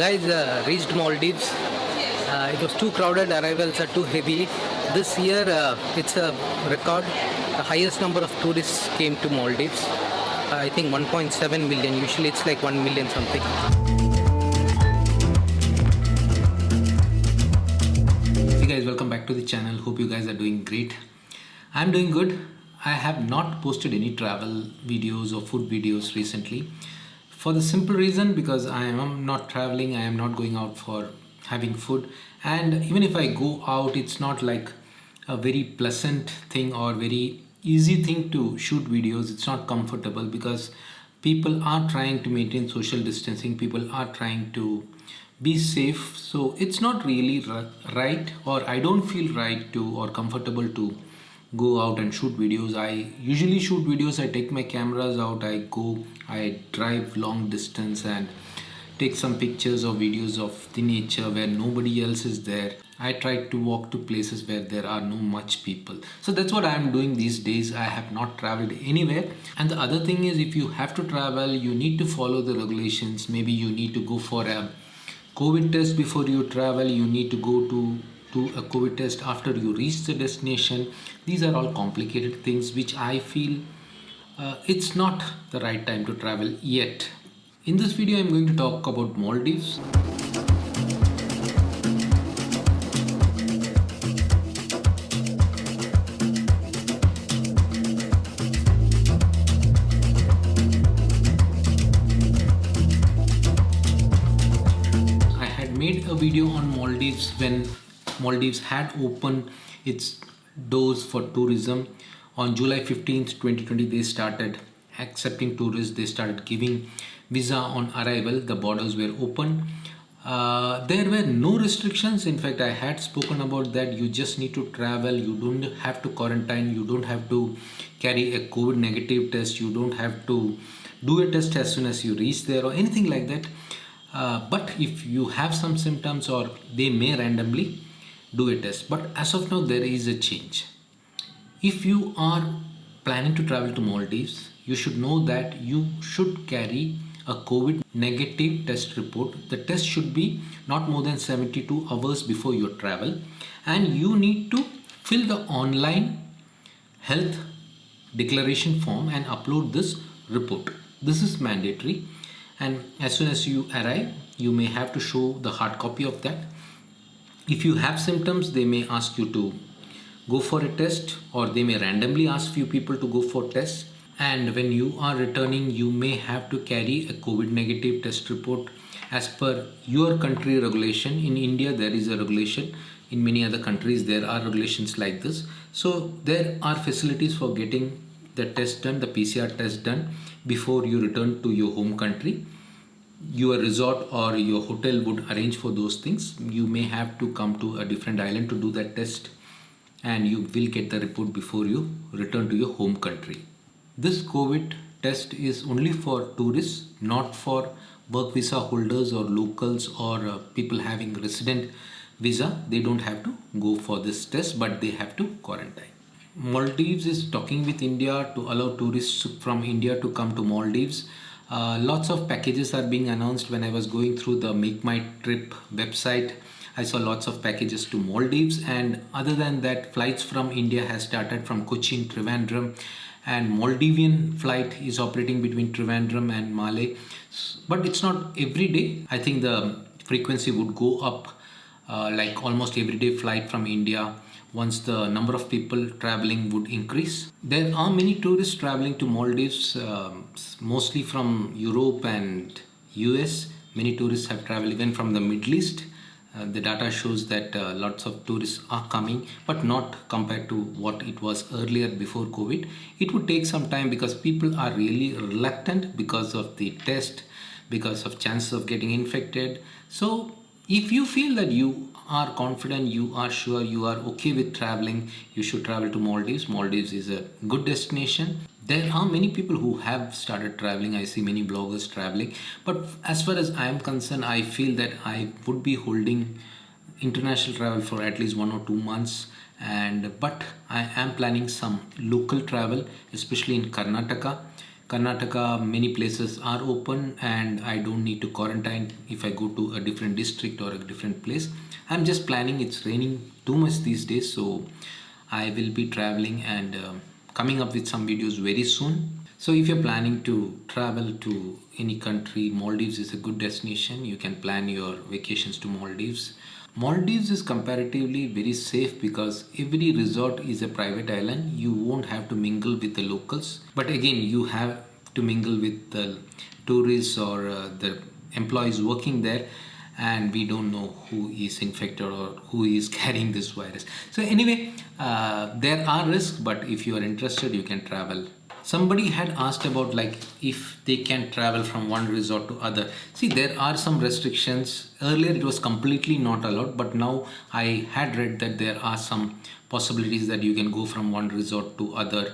Guys, reached Maldives. It was too crowded, arrivals are too heavy. This year, it's a record. The highest number of tourists came to Maldives. I think 1.7 million. Usually it's like 1 million something. Hey guys, welcome back to the channel. Hope you guys are doing great. I'm doing good. I have not posted any travel videos or food videos recently. For the simple reason because I am not traveling, I am not going out for having food, and even if I go out, it's not like a very pleasant thing or very easy thing to shoot videos. It's not comfortable because people are trying to maintain social distancing, people are trying to be safe, so it's not really right, or I don't feel right to or comfortable to go out and shoot videos. I usually shoot videos, I take my cameras out, I drive long distance and take some pictures or videos of the nature where nobody else is there. I try to walk to places where there are no much people. So that's what I am doing these days. I have not traveled anywhere. And the other thing is, if you have to travel, you need to follow the regulations. Maybe you need to go for a COVID test before you travel. You need to go to a COVID test after you reach the destination. These are all complicated things which I feel it's not the right time to travel yet. In this video, I'm going to talk about Maldives. I had made a video on Maldives when Maldives had opened its doors for tourism. On July 15th, 2020, they started accepting tourists. They started giving visa on arrival. The borders were open. There were no restrictions. In fact, I had spoken about that. You just need to travel. You don't have to quarantine. You don't have to carry a COVID negative test. You don't have to do a test as soon as you reach there or anything like that. But if you have some symptoms, or they may randomly do a test. But as of now, there is a change. If you are planning to travel to Maldives, you should know that you should carry a COVID negative test report. The test should be not more than 72 hours before your travel, and you need to fill the online health declaration form and upload this report. This is mandatory, and as soon as you arrive, you may have to show the hard copy of that. If you have symptoms, they may ask you to go for a test, or they may randomly ask few people to go for tests. And when you are returning, you may have to carry a COVID negative test report as per your country regulation. In India, there is a regulation. In many other countries, there are regulations like this. So there are facilities for getting the test done, the PCR test done before you return to your home country. Your resort or your hotel would arrange for those things. You may have to come to a different island to do that test, and you will get the report before you return to your home country. This COVID test is only for tourists, not for work visa holders or locals or people having resident visa. They don't have to go for this test, but they have to quarantine. Maldives is talking with India to allow tourists from India to come to Maldives. Lots of packages are being announced. When I was going through the Make My Trip website, I saw lots of packages to Maldives, and other than that, flights from India has started from Cochin, Trivandrum, and Maldivian flight is operating between Trivandrum and Malé. But it's not every day. I think the frequency would go up, like almost every day flight from India once the number of people traveling would increase. There are many tourists traveling to Maldives, mostly from Europe and US. Many tourists have traveled even from the Middle East. The data shows that lots of tourists are coming, but not compared to what it was earlier before COVID. It would take some time because people are really reluctant because of the test, because of chances of getting infected. So if you feel that you are confident, you are sure, you are okay with traveling, you should travel to Maldives. Maldives is a good destination. There are many people who have started traveling. I see many bloggers traveling. But as far as I am concerned, I feel that I would be holding international travel for at least 1 or 2 months. But I am planning some local travel, especially in Karnataka. Karnataka, many places are open and I don't need to quarantine if I go to a different district or a different place. I'm just planning. It's raining too much these days, so I will be traveling and coming up with some videos very soon. So if you're planning to travel to any country, Maldives is a good destination. You can plan your vacations to Maldives. Maldives is comparatively very safe because every resort is a private island. You won't have to mingle with the locals. But again, you have to mingle with the tourists or the employees working there, and we don't know who is infected or who is carrying this virus. So anyway, there are risks, but if you are interested, you can travel. Somebody had asked about like if they can travel from one resort to other. See, there are some restrictions. Earlier it was completely not allowed, but now I had read that there are some possibilities that you can go from one resort to other.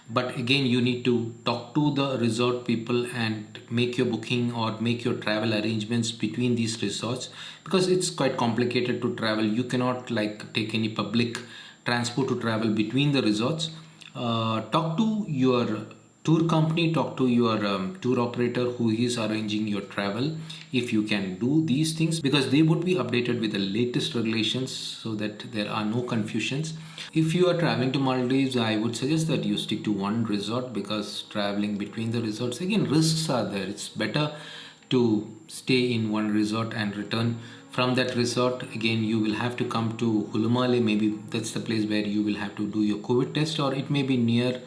But again, you need to talk to the resort people and make your booking or make your travel arrangements between these resorts, because it's quite complicated to travel. You cannot like take any public transport to travel between the resorts. Talk to your tour company, talk to your tour operator who is arranging your travel, if you can do these things, because they would be updated with the latest regulations so that there are no confusions. If you are traveling to Maldives, I would suggest that you stick to one resort, because traveling between the resorts, again, risks are there. It's better to stay in one resort and return from that resort. Again, you will have to come to Hulumale. Maybe that's the place where you will have to do your COVID test, or it may be near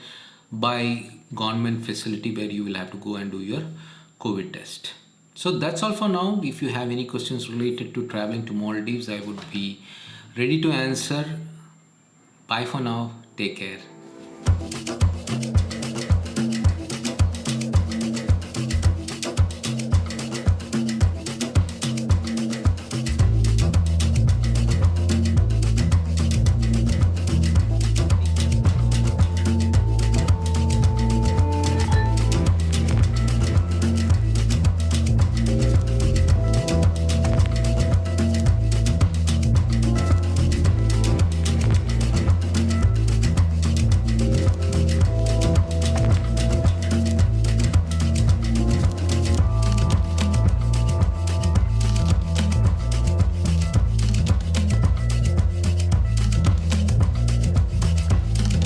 by government facility where you will have to go and do your COVID test. So that's all for now. If you have any questions related to traveling to Maldives, I would be ready to answer. Bye for now. Take care.